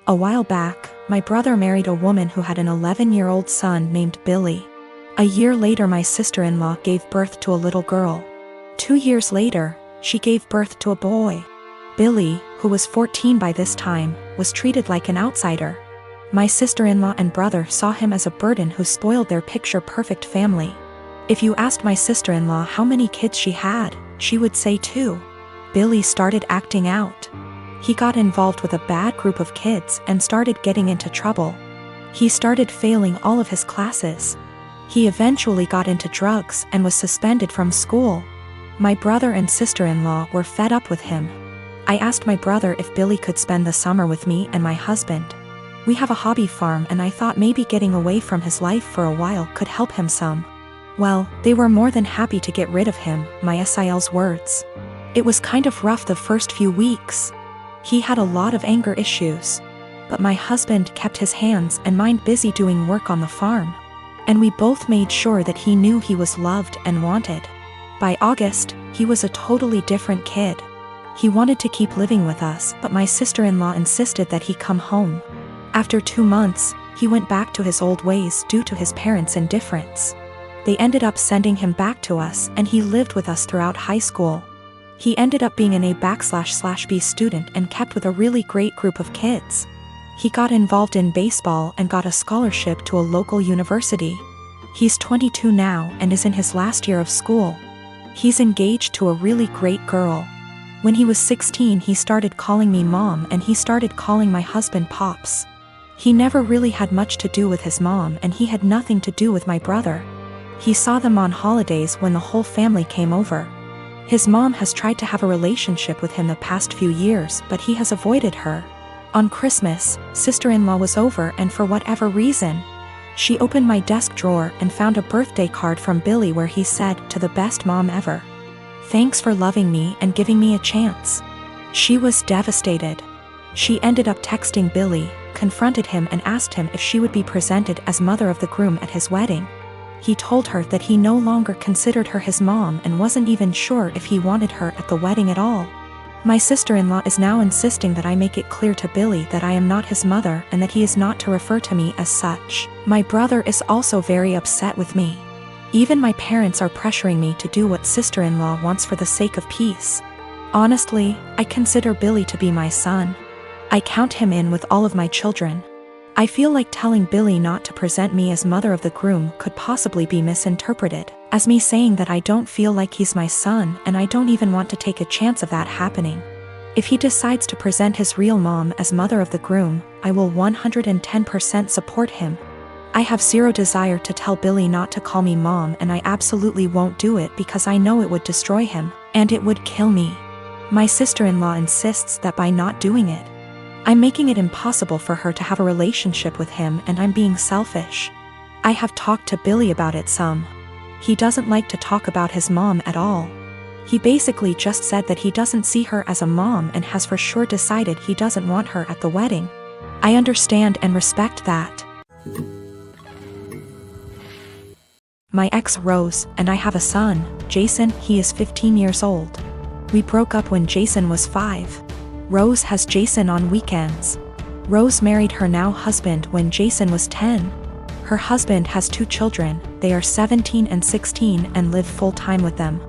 A while back, my brother married a woman who had an 11-year-old son named Billy. A year later, my sister-in-law gave birth to a little girl. 2 years later, she gave birth to a boy. Billy, who was 14 by this time, was treated like an outsider. My sister-in-law and brother saw him as a burden who spoiled their picture-perfect family. If you asked my sister-in-law how many kids she had, she would say 2. Billy started acting out. He got involved with a bad group of kids and started getting into trouble. He started failing all of his classes. He eventually got into drugs and was suspended from school. My brother and sister-in-law were fed up with him. I asked my brother if Billy could spend the summer with me and my husband. We have a hobby farm, and I thought maybe getting away from his life for a while could help him some. Well, they were more than happy to get rid of him, my SIL's words. It was kind of rough the first few weeks. He had a lot of anger issues. But my husband kept his hands and mind busy doing work on the farm. And we both made sure that he knew he was loved and wanted. By August, he was a totally different kid. He wanted to keep living with us, but my sister-in-law insisted that he come home. After 2 months, he went back to his old ways due to his parents' indifference. They ended up sending him back to us, and he lived with us throughout high school. He ended up being an A/B student and kept with a really great group of kids. He got involved in baseball and got a scholarship to a local university. He's 22 now and is in his last year of school. He's engaged to a really great girl. When he was 16, he started calling me mom, and he started calling my husband pops. He never really had much to do with his mom, and he had nothing to do with my brother. He saw them on holidays when the whole family came over. His mom has tried to have a relationship with him the past few years, but he has avoided her. On Christmas, sister-in-law was over, and for whatever reason, she opened my desk drawer and found a birthday card from Billy where he said, "To the best mom ever. Thanks for loving me and giving me a chance." She was devastated. She ended up texting Billy, confronted him, and asked him if she would be presented as mother of the groom at his wedding. He told her that he no longer considered her his mom and wasn't even sure if he wanted her at the wedding at all. My sister-in-law is now insisting that I make it clear to Billy that I am not his mother and that he is not to refer to me as such. My brother is also very upset with me. Even my parents are pressuring me to do what sister-in-law wants for the sake of peace. Honestly, I consider Billy to be my son. I count him in with all of my children. I feel like telling Billy not to present me as mother of the groom could possibly be misinterpreted as me saying that I don't feel like he's my son, and I don't even want to take a chance of that happening. If he decides to present his real mom as mother of the groom, I will 110% support him. I have zero desire to tell Billy not to call me mom, and I absolutely won't do it because I know it would destroy him, and it would kill me. My sister-in-law insists that by not doing it, I'm making it impossible for her to have a relationship with him, and I'm being selfish. I have talked to Billy about it some. He doesn't like to talk about his mom at all. He basically just said that he doesn't see her as a mom and has for sure decided he doesn't want her at the wedding. I understand and respect that. My ex Rose and I have a son, Jason. He is 15 years old. We broke up when Jason was 5. Rose has Jason on weekends. Rose married her now husband when Jason was 10. Her husband has 2 children, they are 17 and 16 and live full-time with them.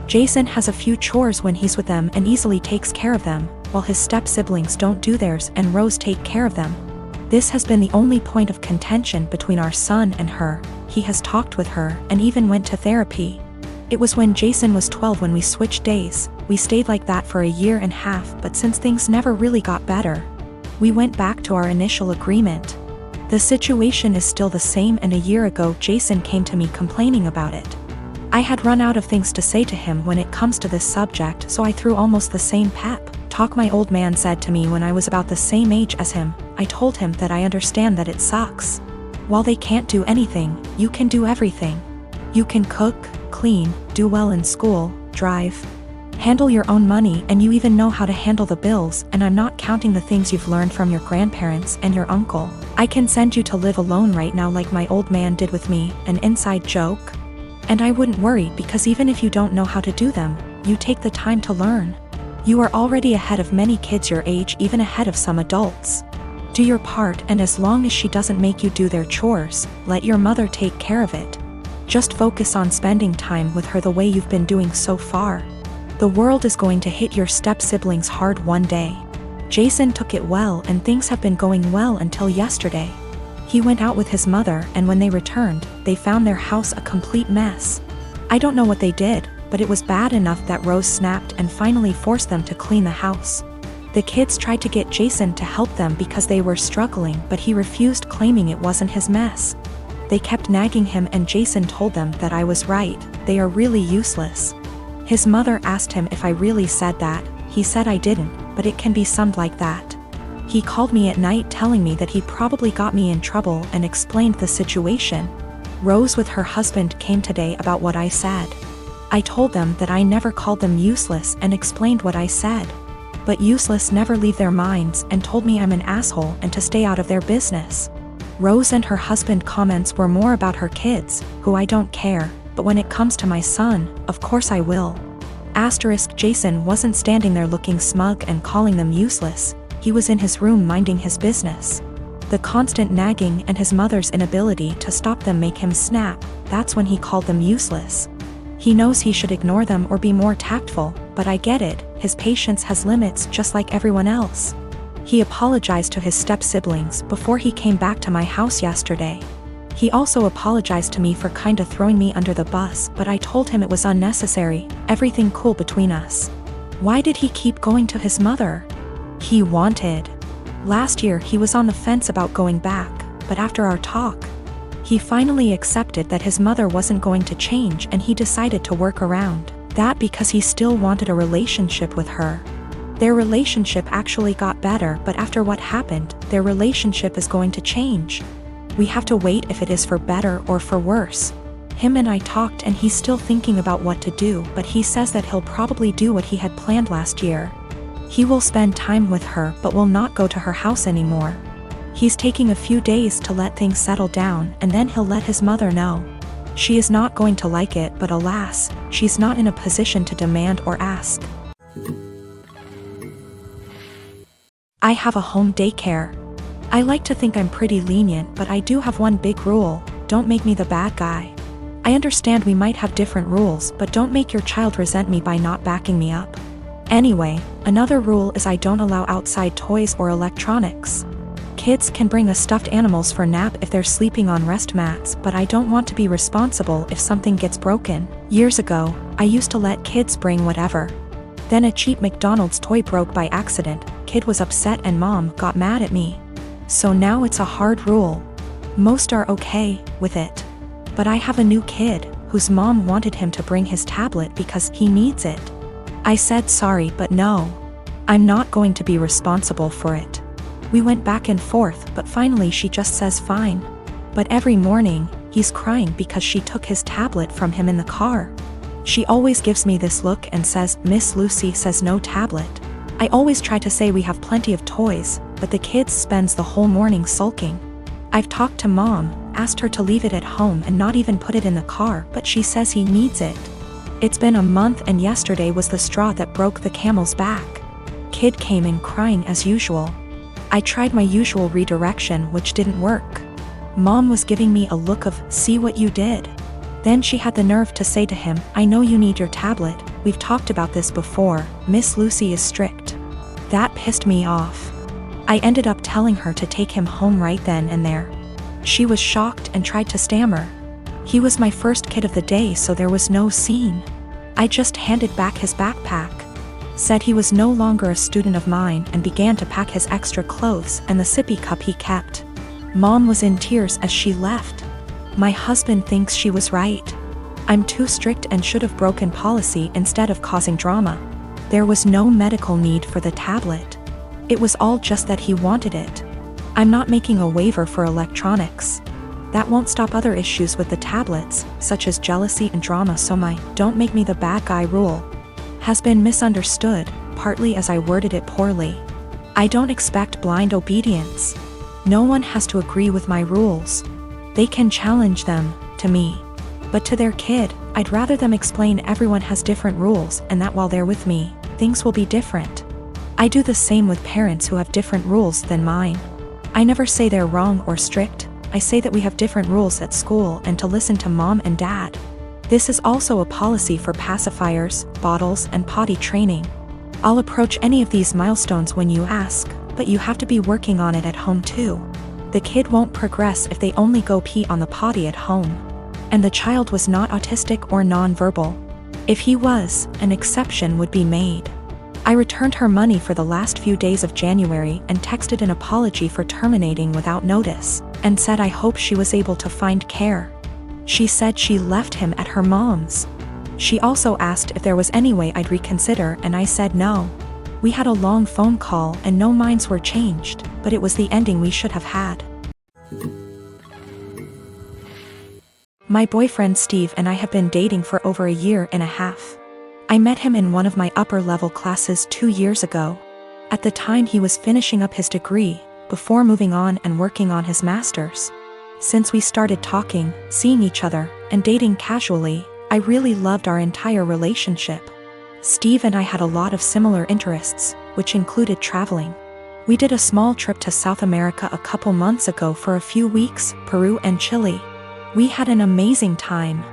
Jason has a few chores when he's with them and easily takes care of them, while his step-siblings don't do theirs and Rose take care of them. This has been the only point of contention between our son and her. He has talked with her and even went to therapy. It was when Jason was 12 when we switched days. We stayed like that for a year and a half, but since things never really got better, we went back to our initial agreement. The situation is still the same, and a year ago Jason came to me complaining about it. I had run out of things to say to him when it comes to this subject, so I threw almost the same pep talk my old man said to me when I was about the same age as him. I told him that I understand that it sucks. While they can't do anything, you can do everything. You can cook, clean, do well in school, drive, handle your own money, and you even know how to handle the bills, and I'm not counting the things you've learned from your grandparents and your uncle. I can send you to live alone right now like my old man did with me, an inside joke. And I wouldn't worry because even if you don't know how to do them, you take the time to learn. You are already ahead of many kids your age, even ahead of some adults. Do your part, and as long as she doesn't make you do their chores, let your mother take care of it. Just focus on spending time with her the way you've been doing so far. The world is going to hit your step-siblings hard one day. Jason took it well, and things have been going well until yesterday. He went out with his mother, and when they returned, they found their house a complete mess. I don't know what they did, but it was bad enough that Rose snapped and finally forced them to clean the house. The kids tried to get Jason to help them because they were struggling, but he refused, claiming it wasn't his mess. They kept nagging him, and Jason told them that I was right, they are really useless. His mother asked him if I really said that. He said I didn't, but it can be summed like that. He called me at night telling me that he probably got me in trouble and explained the situation. Rose with her husband came today about what I said. I told them that I never called them useless and explained what I said. But useless never leave their minds, and told me I'm an asshole and to stay out of their business. Rose and her husband comments were more about her kids, who I don't care, but when it comes to my son, of course I will. Jason wasn't standing there looking smug and calling them useless, he was in his room minding his business. The constant nagging and his mother's inability to stop them make him snap, that's when he called them useless. He knows he should ignore them or be more tactful, but I get it, his patience has limits just like everyone else. He apologized to his step-siblings before he came back to my house yesterday. He also apologized to me for kinda throwing me under the bus, but I told him it was unnecessary, everything cool between us. Why did he keep going to his mother? He wanted. Last year he was on the fence about going back, but after our talk, he finally accepted that his mother wasn't going to change, and he decided to work around that because he still wanted a relationship with her. Their relationship actually got better, but after what happened, their relationship is going to change. We have to wait if it is for better or for worse. Him and I talked, and he's still thinking about what to do, but he says that he'll probably do what he had planned last year. He will spend time with her but will not go to her house anymore. He's taking a few days to let things settle down, and then he'll let his mother know. She is not going to like it, but alas, she's not in a position to demand or ask. I have a home daycare. I like to think I'm pretty lenient, but I do have one big rule: don't make me the bad guy. I understand we might have different rules, but don't make your child resent me by not backing me up. Anyway, another rule is I don't allow outside toys or electronics. Kids can bring stuffed animals for nap if they're sleeping on rest mats, but I don't want to be responsible if something gets broken. Years ago, I used to let kids bring whatever. Then a cheap McDonald's toy broke by accident, kid was upset and mom got mad at me. So now it's a hard rule. Most are okay with it. But I have a new kid, whose mom wanted him to bring his tablet because he needs it. I said sorry, but no. I'm not going to be responsible for it. We went back and forth, but finally she just says fine. But every morning, he's crying because she took his tablet from him in the car. She always gives me this look and says, "Miss Lucy says no tablet." I always try to say we have plenty of toys, but the kid spends the whole morning sulking. I've talked to mom, asked her to leave it at home and not even put it in the car, but she says he needs it. It's been a month, and yesterday was the straw that broke the camel's back. Kid came in crying as usual. I tried my usual redirection, which didn't work. Mom was giving me a look of, "See what you did?" Then she had the nerve to say to him, "I know you need your tablet, we've talked about this before, Miss Lucy is strict." That pissed me off. I ended up telling her to take him home right then and there. She was shocked and tried to stammer. He was my first kid of the day, so there was no scene. I just handed back his backpack, said he was no longer a student of mine, and began to pack his extra clothes and the sippy cup he kept. Mom was in tears as she left. My husband thinks she was right. I'm too strict and should have broken policy instead of causing drama. There was no medical need for the tablet. It was all just that he wanted it. I'm not making a waiver for electronics. That won't stop other issues with the tablets, such as jealousy and drama, so my "don't make me the bad guy" rule has been misunderstood, partly as I worded it poorly. I don't expect blind obedience. No one has to agree with my rules. They can challenge them, to me. But to their kid, I'd rather them explain everyone has different rules, and that while they're with me, things will be different. I do the same with parents who have different rules than mine. I never say they're wrong or strict, I say that we have different rules at school and to listen to mom and dad. This is also a policy for pacifiers, bottles, and potty training. I'll approach any of these milestones when you ask, but you have to be working on it at home too. The kid won't progress if they only go pee on the potty at home. And the child was not autistic or non-verbal. If he was, an exception would be made. I returned her money for the last few days of January and texted an apology for terminating without notice, and said I hope she was able to find care. She said she left him at her mom's. She also asked if there was any way I'd reconsider, and I said no. We had a long phone call and no minds were changed, but it was the ending we should have had. My boyfriend Steve and I have been dating for over a year and a half. I met him in one of my upper-level classes 2 years ago. At the time he was finishing up his degree, before moving on and working on his master's. Since we started talking, seeing each other, and dating casually, I really loved our entire relationship. Steve and I had a lot of similar interests, which included traveling. We did a small trip to South America a couple months ago for a few weeks, Peru and Chile. We had an amazing time.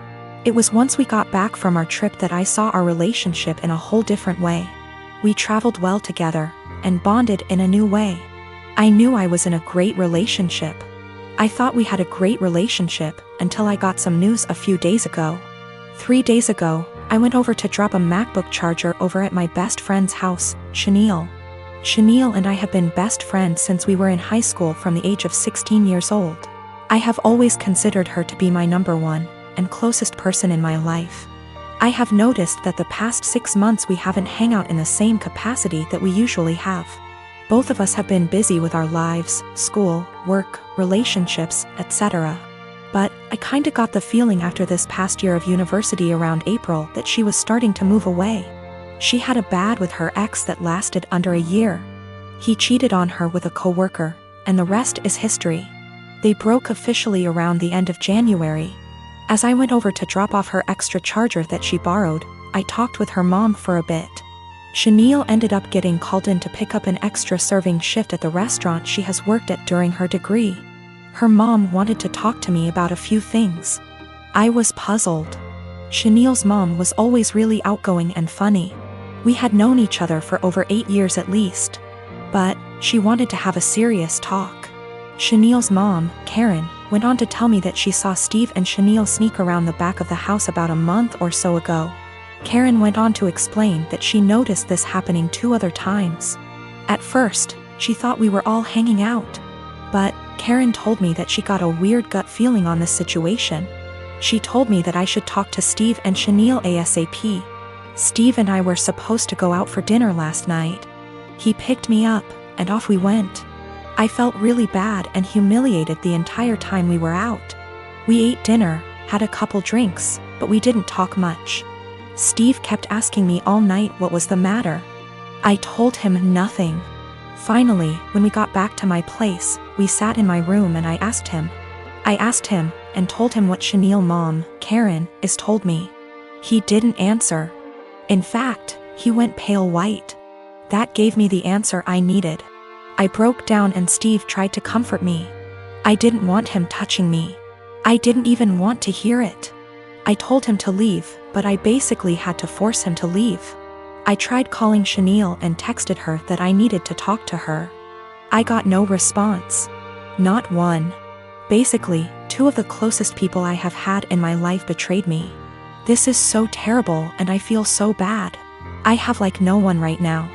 It was once we got back from our trip that I saw our relationship in a whole different way. We traveled well together, and bonded in a new way. I knew I was in a great relationship. I thought we had a great relationship, until I got some news a few days ago. 3 days ago, I went over to drop a MacBook charger over at my best friend's house, Chenille. Chenille and I have been best friends since we were in high school from the age of 16 years old. I have always considered her to be my number one and closest person in my life. I have noticed that the past 6 months we haven't hung out in the same capacity that we usually have. Both of us have been busy with our lives, school, work, relationships, etc. But I kinda got the feeling after this past year of university around April that she was starting to move away. She had a bad with her ex that lasted under a year. He cheated on her with a coworker, and the rest is history. They broke officially around the end of January. As I went over to drop off her extra charger that she borrowed, I talked with her mom for a bit. Chenille ended up getting called in to pick up an extra serving shift at the restaurant she has worked at during her degree. Her mom wanted to talk to me about a few things. I was puzzled. Chenille's mom was always really outgoing and funny. We had known each other for over 8 years at least. But she wanted to have a serious talk. Chenille's mom, Karen, went on to tell me that she saw Steve and Chenille sneak around the back of the house about a month or so ago. Karen went on to explain that she noticed this happening 2 other times. At first, she thought we were all hanging out. But Karen told me that she got a weird gut feeling on this situation. She told me that I should talk to Steve and Chenille ASAP. Steve and I were supposed to go out for dinner last night. He picked me up, and off we went. I felt really bad and humiliated the entire time we were out. We ate dinner, had a couple drinks, but we didn't talk much. Steve kept asking me all night what was the matter. I told him nothing. Finally, when we got back to my place, we sat in my room and I asked him, and told him what Chenille mom, Karen, is told me. He didn't answer. In fact, he went pale white. That gave me the answer I needed. I broke down and Steve tried to comfort me. I didn't want him touching me. I didn't even want to hear it. I told him to leave, but I basically had to force him to leave. I tried calling Chenille and texted her that I needed to talk to her. I got no response. Not one. Basically, 2 of the closest people I have had in my life betrayed me. This is so terrible and I feel so bad. I have like no one right now.